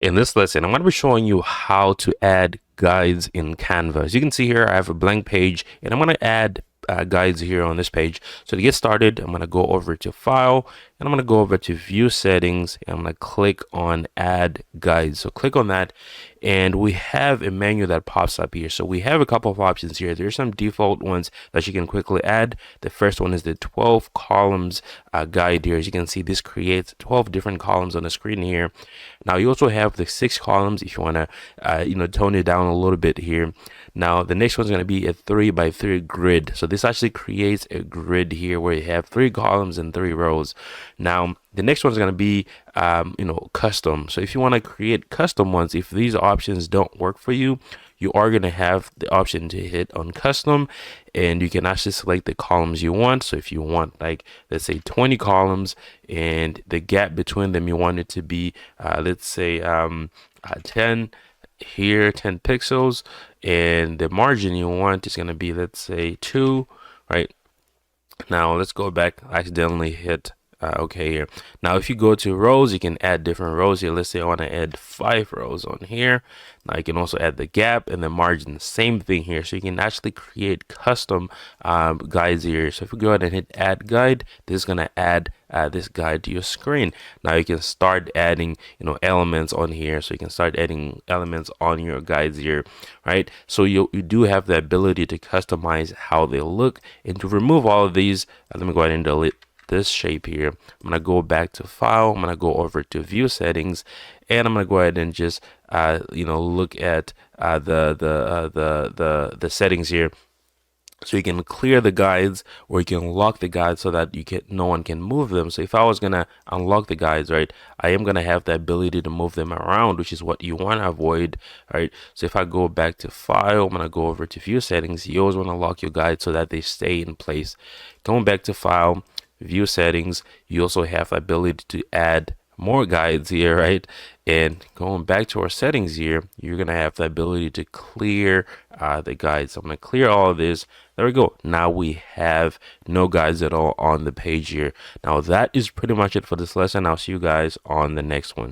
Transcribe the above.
In this lesson, I'm going to be showing you how to add guides in Canva. As you can see here, I have a blank page and I'm going to add guides here on this page. So to get started, I'm going to go over to File and I'm going to go over to View Settings and I'm going to click on Add Guides. So click on that and we have a menu that pops up here. So we have a couple of options here. There's some default ones that you can quickly add. The first one is the 12 columns guide here. As you can see, this creates 12 different columns on the screen here. Now you also have the 6 columns if you want to tone it down a little bit here. Now the next one's going to be a 3x3 grid. So this actually creates a grid here where you have 3 columns and 3 rows. Now the next one's going to be custom. So if you want to create custom ones, if these options don't work for you, you are going to have the option to hit on custom and you can actually select the columns you want. So if you want, like, let's say 20 columns and the gap between them, you want it to be let's say 10 here, 10 pixels, and the margin you want is going to be, let's say 2, right? Now let's go back. I accidentally hit okay here. Now if you go to rows, you can add different rows here. Let's say I want to add 5 rows on here. Now you can also add the gap and the margin, same thing here. So you can actually create custom guides here. So if we go ahead and hit add guide, this is going to add this guide to your screen. Now you can start adding elements on here. So you can start adding elements on your guides here, right? So you do have the ability to customize how they look. And to remove all of these, let me go ahead and delete this shape here. I'm gonna go back to File. I'm gonna go over to View Settings, and I'm gonna go ahead and just look at the settings here. So you can clear the guides or you can lock the guides so that no one can move them. So if I was gonna unlock the guides, right, I am gonna have the ability to move them around, which is what you want to avoid, right? So if I go back to File, I'm gonna go over to View Settings. You always want to lock your guides so that they stay in place. Going back to File, View Settings, you also have the ability to add more guides here, right? And going back to our settings here, you're gonna have the ability to clear the guides. So I'm gonna clear all of this. There we go. Now we have no guides at all on the page here. Now that is pretty much it for this lesson. I'll see you guys on the next one.